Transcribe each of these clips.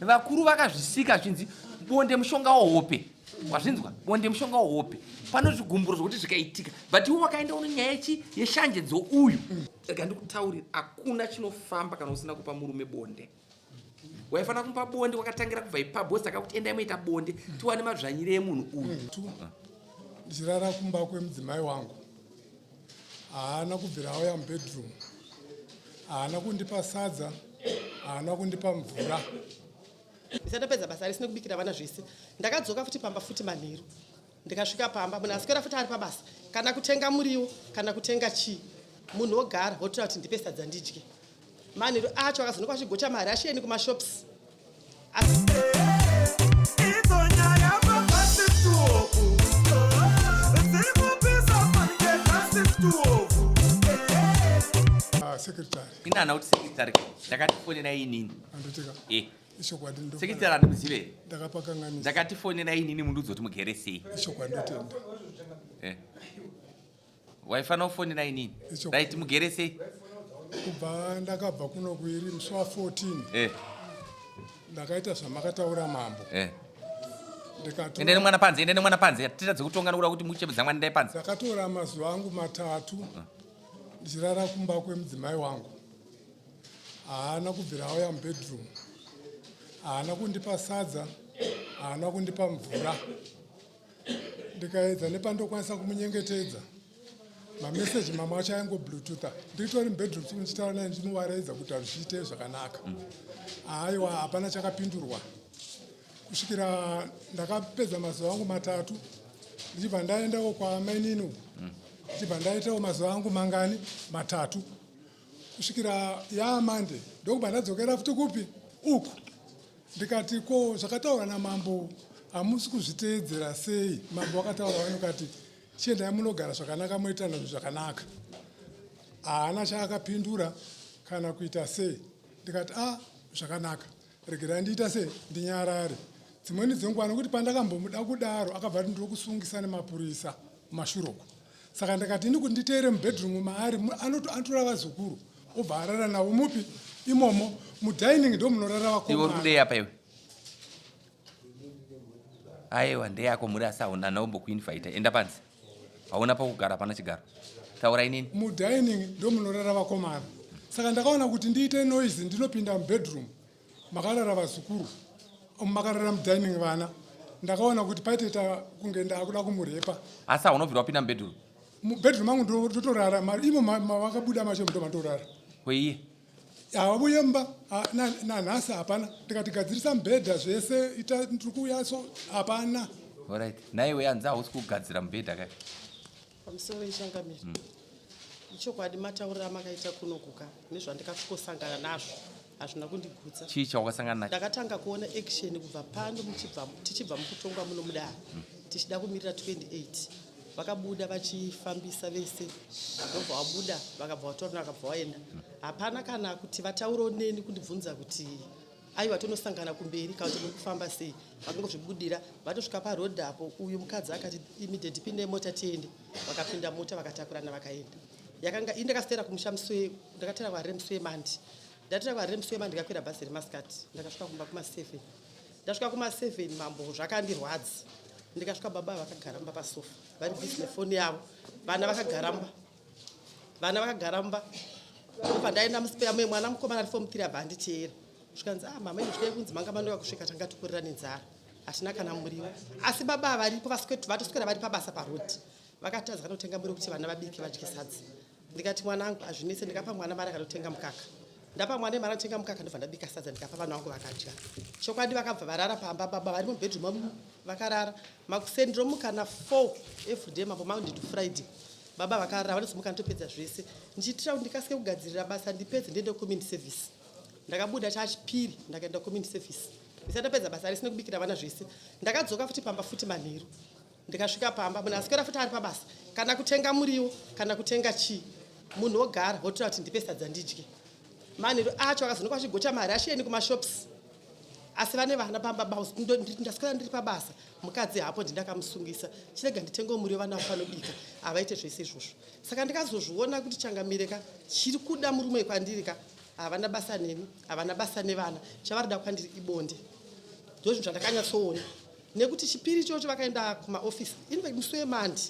vakuru vakazvisika zvinzi bonde mushonga wohope. Wazvinzwa? Bonde mushonga wohope. Pano zvigumburo zvokuti zvakaitika. But iwe wakaenda une nyaya yeshanjedzo uyu. Rega ndikutaurira hakuna chinofamba kana usina kupa murume bonde. Waifana kumupa bonde wakatangira kubva ipapo saka kuti enda muita bonde tiwane madzvanyire emunhu uyu. Ndichirara kumba kwemudzimai wangu. Haana kubvira auya mubedroom. Haana kundipa sadza. Haana kundipa mvura. Ndisatapedza basa risina kubikira vana zvese. Ndakadzoka futi pamba futi manheru. Ndikasvika pamba munhu aswera futi ari pabasa. Kana kutenga muriwo kana kutenga chii. Munhu wogara wotora kuti ndipe sadza ndidye. Manheru acho akazonoka chigocha mari ashiyeni kumashops. Secretary. Inana kuti secretary ndakatifonera inini. Andotika. Ishokwadi ndo. Secretary andimuzive. Ndakapakanganisa. Ndakatifonera inini mundu uzoti mugere sei. Ishokwadi ndotenda. Waifana kufonera inini. Right mugere sei. Kubva ndakabva kuno kuiri musi wa 14. Ndakaita zvamakataura mambo. Ende mwana panze titadze kutonga nokuda kuti muchebedza mwana ndai panze. Ndakatora mazuva angu 3 ndichirara kumba kwemudzimai wangu. Haana kubvira auya mubedroom. Haana kundipa sadza. Haana kundipa mvura. Ndikaedza nepandokwanisa kumunyengetedza. Mameseji mamwe acho aingo bluetootha. Nditori mubedroom ndichitaura naye ndinovaredza kuti hazviite zvakanaka. Aiwa hapana chakapindurwa. Kusvikira ndakapedza mazuva angu 3 ndichibva ndaendawo kwaamainini. Ndichibva ndaitawo mazuva angu mangani 3. Kusvikira yaamande ndokubva ndadzokera futi kupi uku. Ndikati ko zvakataura namambo hamusi kuzviteedzera sei. Mambo wakataura vanokati chiendai munogara zvakanaka moita zvinhu zvakanaka. Haana chaakapindura kana kuita sei. Ndikati zvakanaka. Regerai ndiita sei ndinyarare. Dzimweni dzenguva nokuti pandakambomuda kudaro akabva ndiri kusungisa nemapurisa mashuroko. Saka ndikati ndikunditere mubedroom maari anotora vazukuru obva arara navo mupi imomo mudining ndo munorara vakomana. Iwe uri kudei apa iwe? Aiwa ndeyako muri asaona naumbokuinvita. Enda panze. Hauna pakugara hapana chigaro. Taura inini. Mudining ndo munorara vakomana. Saka ndakaona kuti ndiite noise ndinopinda mubedroom makarara vazukuru. Makarara mudining vana. Ndakaona kuti paiteta kunge ndakuda kumurepa. Asi haunobvira wapinda mubedroom? Mubedroom mangu ndotorara imo mavakabuda macho ndo mandorara. Kweiye? Havabuye mba nanhasi hapana. Ndikati gadzirisa mubhedha zvese ita ndiri kuuya so hapana. Alright. Naiwe hanzi hausi kugadzira mubhedha kai? Pamusoro wechangamiri. Ichokwadi mataurira makaita kunokuka nezvandakasangana nazvo. Hazvina kundigutsa. Chii chawakasangana nacho? Ndakatanga kuona action kubva pano tichibva mukutongwa muno Mudare. Tichida kumirira 28. Vakabuda vachifambisa vese. Ndobva wabuda vakabva vatorana vakabva vaenda. Hapana kana kuti vataurawo neni kundibvunza kuti aiwa tonosangana kumberi kana kuti muri kufamba sei. Vakangozvibudira vatosvika parodhi apo uyu mukadzi akati immediate pinde mota tiende. Vakapinda mota vakatakurana vakaenda. Yakanga indakasitera kumushamswe ndakatera kwaRemswe Mandi. Ndatira kwaRemswe Mandi ndikakwira bhazi reMuscat. Ndakasvika kumba kuma7. Ndasvika kuma7 mambo zvakandirwadza. Ndikasvika baba vakagaramba pasofa. Vari busy nefoni yavo. Vana vakagaramba. Pandaenda muspeya mwana mukomana ari form 3 abva anditeera. Zvikanzi mama ino zvidai kunzi manga mandoka kusvika tanga tukurira nenzara. Hatina kana muriwo. Asi baba varipo vatoswera vari pabasa parodhi. Vakatadza kutenga muriwo kuti vana vabike vadye sadza. Ndikati mwanangu hazvinese ndikapa mwana mari akanotenga mukaka. Ndapa mwana mari anotenga mukaka ndobva ndabika sadza ndikapa vana vangu vakadya. Chokwadi vakabva varara pamba baba vari mubedroom vakarara. Makuseni ndomuka na 4 everyday mambo Monday to Friday. Baba vakarara vanozomuka ndopedza zvese. Ndichitira kuti ndikasike kugadzirira basa ndipedze ndiende community service. Ndakabuda chachipiri ndakaenda community service. Ndisatapedza basa risina kubikira vana zvese. Ndakadzoka futi pamba futi manheru. Ndikasvika pamba munhu aswera futi ari pabasa. Kana kutenga muriwo kana kutenga chii. Munhu wogara wotora kuti ndipe sadza ndidye. Manheru acho akazonoka chigocha mari ashiyeni kumashops. Asi vane vana pamba bausi ndaswera ndiri pabasa. Mukadzi hapo ndindakamusungisa. Chirega nditengo muriwo vana vafanobika. Avaite zvese izvozvo. Saka ndikazozviona kuti changamireka chiri kuda murume kwandirika. havana basa nemi, havana basa nevana, chavarida kwandiri ibonde. Ndozvinhu zvandakanyatsoona. Nekuti chipiri chocho vakaenda kumaofisi, infact musi weMandi,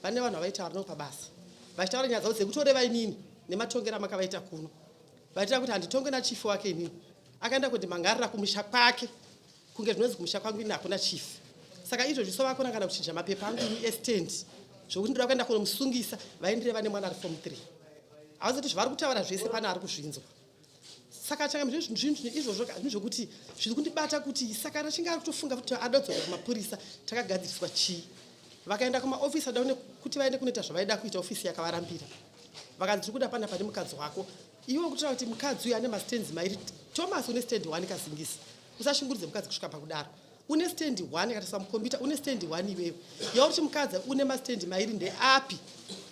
vane vanhu vavaitaura nopabasa. Vachitaura nyaya dzavo dzekutoreva inini nematongero amakavaita kuno. Vaitira kuti handitongwe nachifu wake inini. Akaenda kundimangarira kumusha kwake, kunge zvinonzi kumusha kwangu ini hakuna chifu. Saka izvozvi so vakona kana kuchinja mapepa angu ini estand. Zvokuti ndoda kuenda kunomusungisa vaindireva nemwana ari form 3. Havazoti zvavari kutaura zvese pana ari kuzvinzwa. Saka changa zvinhu izvozvo zvokuti zviri kundibata kuti saka achinge ari kutofunga kuti adodzoka kumapurisa takagadziriswa chii. Vakaenda kumaofisi vada kuti vaende kunoita zvavaida kuita ofisi yakavarambira. Vakanzi tiri kuda pana pane mukadzi wako. Iwo kutaura kuti mukadzi uyu ane mastands mairi. Thomas une stand 1 kazingisa. Usashunguridze mukadzi kusvika pakudaro. Une stand 1 katasa mukombiyuta une stand 1 iwewe. Yauri kuti mukadzi une mastand mairi ndeapi?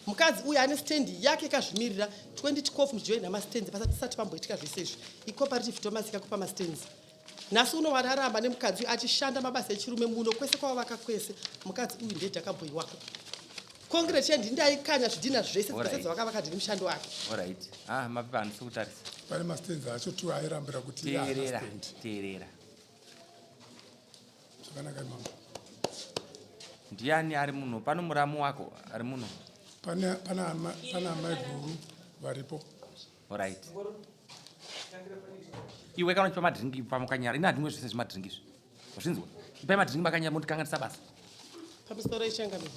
Mukadzi uyu ane stand yake kazvimirira 2012 mujoin namastands pasati pamboitika zvese izvi. Cooperative Thomas ikakupa mastands. Nhasi uno wararamba nemukadzi achishanda mabasa echirume muno kwese kwavaka kwese. Mukadzi uyu ndiye dhakabhoyi wako. Congress yendi ndaikanya zvidhina zvese dzese vakavaka ndiri mushando wake. Alright. Mapepa andisikutarisa. Pane mastands acho tu airambira kuti teerera. Zvakanaka mama. Ndiani ari muno? Pano muramu wako ari muno? Pana amai guru varipo. Alright. Iwe kana chipa madringi pamukanyara. Ina ndimwe zvese zvimadringi izvi. Wazvinzwa? Ipai madringi makanyara motikanganisa basa. Pamusoro ichangamira.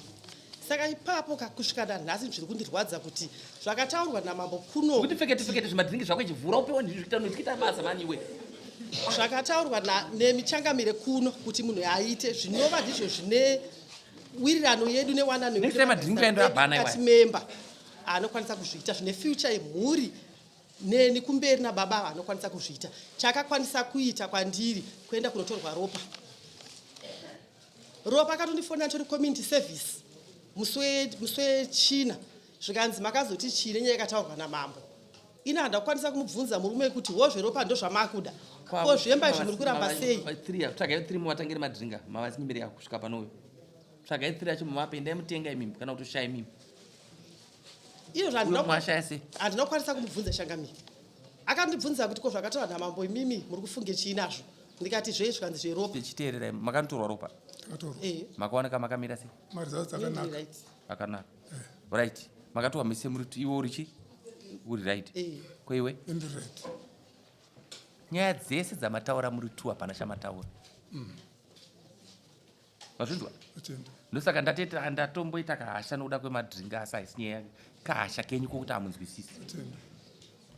Saka ipapo kusvika nanhasi zviri kundirwadza kuti zvakataurwa namambo kuno. Kuti pfekete zvimadringi zvako chivhura upewo ndizvita basa mani iwe. Zvakataurwa nemichangamire kuno kuti munhu aite zvinova ndizvo zvine wirirano yedu newanano kati member anokwanisa kuzviita zvine future yemhuri neni kumberi nababa anokwanisa kuzviita. Chakakwanisa kuita kwandiri kuenda kunotorwa ropa. Ropa akatondifonera tori community service muswe China zvikanzi makazoti chine nyaya yakataurwa namambo. Ina handakwanisa kumubvunza murume kuti wozve ropa ndozvamakuda. Ko zvemba izvi muri kuramba sei? Tsvagai 3 muvatangire madringa mavasinyimiri yako kusvika panoyo. Tsvagai 3 acho mumapenda mutenga imimbi kana kutoshaya imimbi. Iyo handinokwanisa kumubvunza Shangamiri. Akandibvunza kuti ko zvakataurwa namambo imimi muri kufunge chii nazvo? Ndikati zvei zvikanzi zveropa. Tichiteerera makanotorwa ropa. Makaoneka makamira sei? Marizatsi akanaka. Akanaka. Right. Makatowa mise muri iwo urichi? Uri right. Ko iwe? Right. Nyaya dzese dzamataura muri 2 hapana chamataura. Wazvinzwa? Ndosaka ndateta ndatomboita kahasha nokuda kwemadringa asi haisi nyaya kahasha kenyu kokuti hamunzwisisi.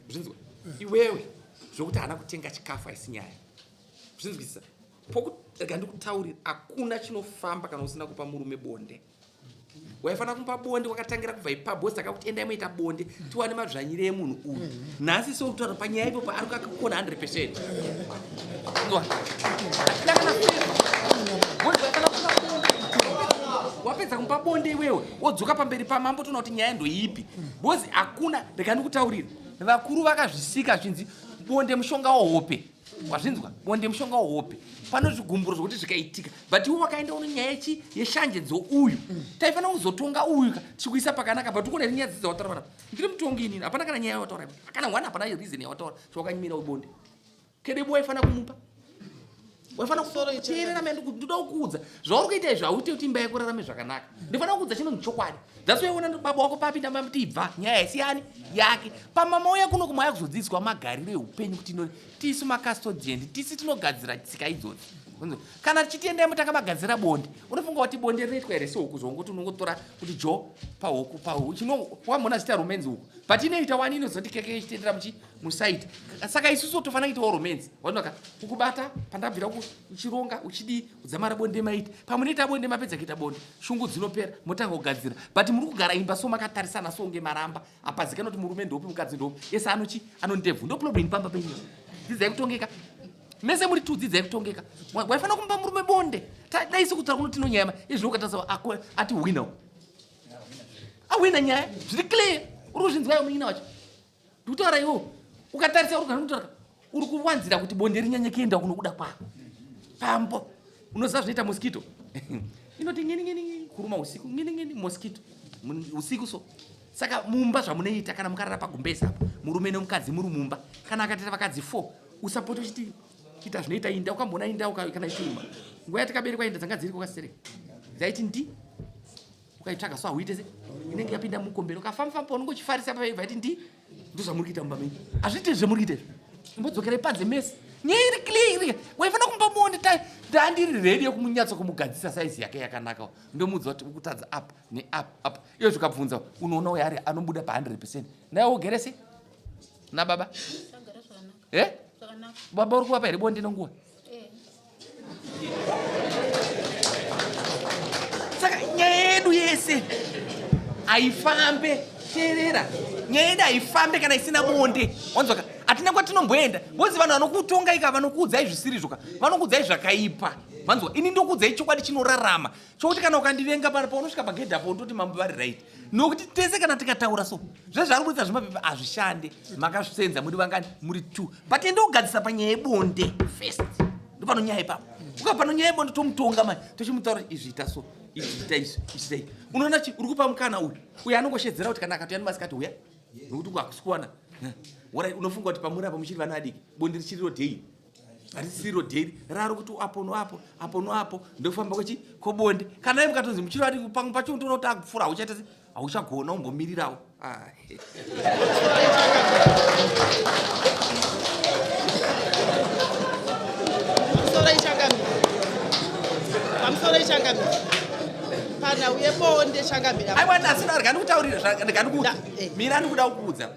Zvinzwa? Iwewe zvokuti hana kutenga chikafu haisi nyaya. Zvinzwisisa? Pokuti ndikutaurira hakuna chinofamba kana usina kupa murume bonde. Waifana kumupa bonde wakatangira kubva ipapo saka kuti endai muita bonde tiwane madzvanyire emunhu uyu. Nhasi so kutaura panyaya ipo paari kakukona 100%. Ndwa. Wapedza kumupa bonde iwewe wodzoka pamberi pamambo tona kuti nyaya ndoipi. Bozi hakuna ndikandikutaurira. Vakuru vakazvisika zvinzi bonde mushonga wohope. Wazvinzwa? Bonde mushonga wohope. Pano zvigumburo zvokuti zvakaitika. But iwe wakaenda uno nyaya yeshanjedzo uyu. Taifana kuzotonga uyu chikuisa pakanaka but ukona nyaya dzawataura. Ndiri mutongi inini. Hapana kana nyaya yawataura. Kana mwana hapana reason yawataura. Zvakanyimira ubonde. Kedebo waifana kumupa. Waifana kusoro ichirera mendo kududa kuudza. Zvauri kuita izvo hauti kuti imba yako rarame zvakanaka. Ndifana kuudza chino chokwadi. That's why uona baba wako papinda mamti ibva nyaya yasiyani yake. Pamama uya kuno kumaya kuzodzidziswa magariro eupenyu kuti inoni tisu makastodian tisi tinogadzira tsika idzodzi. Kana tichitiendai mutaka magadzira bonde. Unofunga kuti bonde rinoitwa here sehuku zvongokuti unongotora kuti jo pahuku chino wamona zita romance huku. But inoita wani inozoti keke ichitendera musaiti. Saka isusu tofana kuita romance. Wanoka kukubata pandabvira uchironga uchidi udzamara bonde maiti. Pamunoita bonde mapedza kuita bonde. Shungu dzinopera motanga kugadzira. But muri kugara imba so makatarisana songe maramba. Apazikana kuti murume ndopi mukadzi ndopi. Yese anondebvu ndo problem pamba penyu. Dzidzai kutongeka. Mese muri 2 dzidzai kutongeka. Waifana kumba murume bonde. Daisi kutaura kuno tinonyama. Izvo ukataza ati winner. Awina nyaya. Zviri clear. Uruzvinzwa munyina wacho. Ndutaura iwo. Ukatarisa uri kuwanzira kuti bonde rinyanye kuenda kuno kuda kwako. Pambo. Unoziva zvinoita mosquito. Inoti ngini kuruma usiku ngini mosquito. Usiku so. Saka mumba zvamunoita kana mukarara pagumbeza apo murume nomukadzi muri mumba kana akateta vakadzi 4 usapoto chiti kita zvinoita inda ukambona inda kana ichiruma nguva yatakaberekwa inda dzanga dziri kwakasereka dzaiti ndi ukaitsvaga so hauite se inenge yapinda mukombero ukafamba unongochifarisa paibva iti ndi ndozvamuri kuita mumba menyu hazviite zvamuri kuita imbodzokerai panze mese nyiri clear waifana kumba Bonde ndandiri ready yokumunyatsa kumugadzisa size yake yakanaka ndomudza kuti ukutadza up ne up iyo zvikabvunza unoona yari anobuda pa 100% naye ugerese na baba baba uri kuwapa here Bonde nenguva saka nyaya yedu yese haifambe teerera nyaya yedu haifambe kana isina Bonde wanzoka hatina kwatinomboenda vozi vanhu vanokutonga ika vanokuudzai zvisirizvoka vanokuudzai zvakaipa vanzwa ini ndokuudzai chokwadi chinorarama chokuti kana ukandivenga pano paunosvika pagedhi apo ndoti mambo vari right nokuti tese kana tikataura so zvezvari kuita zvimapepa hazvishande makazvisenza muri vangani muri 2 but ende kugadzisa panyaya yebonde first ndopano nyaya ipapo ukapano nyaya yebonde tomutonga mani tochimutaura izviita so izviita izvi unoona chi uri kupa mukana uyu anongoshedzera kuti kana akatoya nemasikati uya nokuti kwakusikuwana unofunga kuti pamuri apa muchiri vana adiki bonde richiriro dhei harisiriro dhei raro kuti apo noapo ndofamba kobonde kana mukatonzi muchiri adiki pamwe pacho ndonoti akupfura hauchaita se hauchagona umbomirirawo pamusoro ichangamira pana uye Bonde changamira aiwa asina ndikandikutaurira ndikandikuudza mira ndikuda kukuudza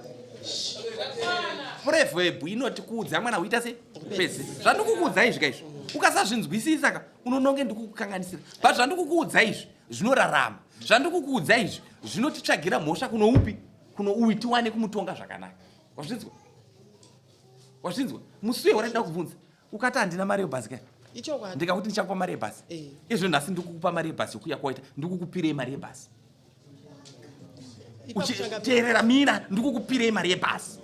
prevhebhu inotikuudza mwana uita se pese zvandikukuudza izvi kaizvi ukasazvinzwisisa ka unononge ndikukukanganisira but zvandikukuudza izvi zvinorarama zvandikukuudza izvi zvinotitsvagira mhosva kuno upi kuno uyu tiwane kumutonga zvakanaka wazvinzwa musi uye waraida kubvunza ukati handina mari yebhasi kai ndikakuti ndichakupa mari yebhasi izvo nhasi ndikukupa mari yebhasi yokuya kwaita ndikukupirei mari yebhasi uchiteerera mina ndikukupirei mari yebhasi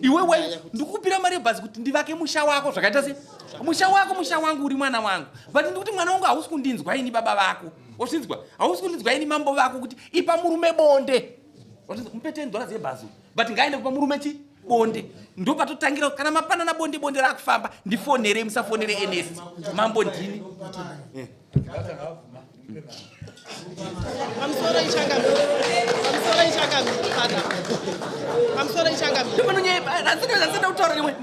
iwewe ndikukupira mari yebhasi kuti ndivake musha wako zvakaita se musha wangu uri mwana wangu but ndikuti mwana wangu hausi kundinzwa ini baba vako wazvinzwa hausi kundinzwa ini mambo vako kuti ipa murume Bonde mupe $10 yebhasi but ngaende kupa murume chi Bonde ndopatotangira kana mapanana bonde rakufamba ndifonere musafonere NS mambo ndini pamusoro ichangamira kutaura nemwe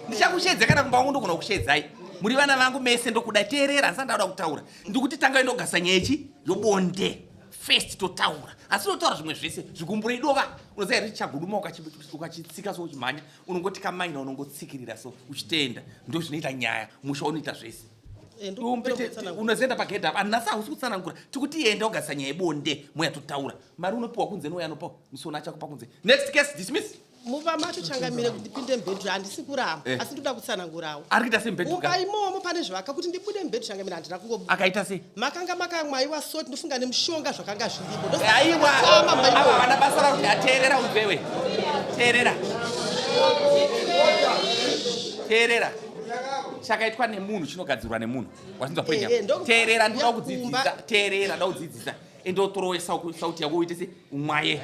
ndichakushedzai kana kumba wangu ndogona kushedzai muri vana vangu mese ndokuda teerera ndisandauda kutaura ndikuti tanga indogasa nyaya ichi yobonde first totaura asi totaura zvimwe zvese zvigumbure idova unoziva here chichaguduma ukachitsika so uchimhanya unongoti kamaina unongotsikirira so uchitenda ndo zvinoita nyaya musha unoita zvese unozoenda pagedha apa nhasi hausi kutsanangura tikuti enda ugasa nyaya yebonde moya totaura mari unopiwa kunze noya anopawa misona achakupa kunze next case dismiss muva macho changamire kuti ndipinde mbedhu handisi kuramba asi ndoda kutsanangurawo ari kuita sembedhu ukaimomo pane zvaka kuti ndibude mbedhu changamire handina kungobuda akaita sei makanga makamwaiwa soti ndofunga nemushonga zvakanga zviripo aiwa ava vana basa rakuti ateerera ubvewe teerera chakaitwa nemunhu chinogadzirwa nemunhu wasinzwa poenya teerera ndoda kudzidzisa teerera ndoda kudzidzisa endotorowe sauti yako uite se umwaye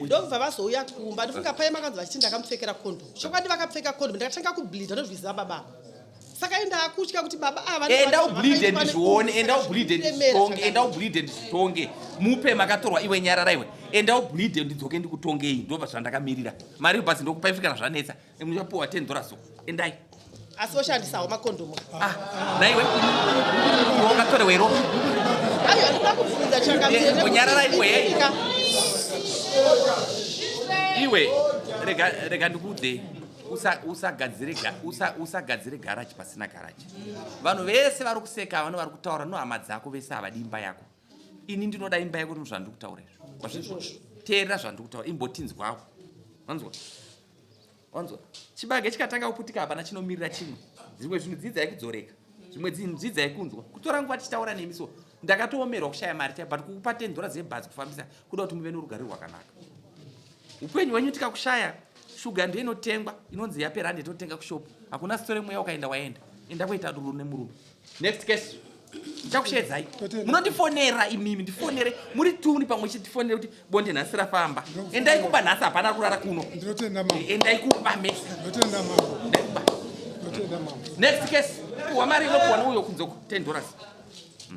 ndobva vazouya kumba ndofunga pai makanzi vachiti ndakamupfekera condom chokwadi vakapfeka condom ndakatanga kubleedha ndozvizisa baba saka indakutya kuti baba ava enda ubleedhe ndizvione enda ubleedhe ndizvitonge mupe makatorwa iwe nyarara iwe enda ubleedhe ndidzoke ndikutongei ndobva zvandakamirira mari basi ndokupaifikana zvanetsa muchapiwa $10 so endai asi oshandisawo makondomu naiwe wakatoreweiro ayo andida kubvunza changamonyarara iwe rega ndikuudze usagadzire garaji pasina garaji vanhu vese vari kuseka vano vari kutaura nohama dzako vese havadi imba yako ini ndinoda imba yako kuti zvandikutaura izvo teerera zvandikutaura imbotinzwawo wanzwa chibage chikatanga kuputika hapana chinomirira chimwe zvimwe zvinhu dzidzai kudzoreka zvimwe zvinhu dzidzai kunzwa kutora nguva tichitaura nemi so ndakatoomerwa kushaya mari chai but kukupa $10 yebhazi kufambisa kuda kuti muve norugare rwakanaka upenyu hwenyu tikakushaya shuga ndo inotengwa inonzi yapera ndetotenga kushopu hakuna sitori mweya ukaenda waenda enda kuita duru nemurume next case chakushedzai munondifonera imimi ndifonere muri tuni pamwe chete tifonere kuti bonde nhasi rafamba endai kuba nhasi hapana kurara kuno endai kuba mesi next case wamari inokuwana uyo kunzoko $10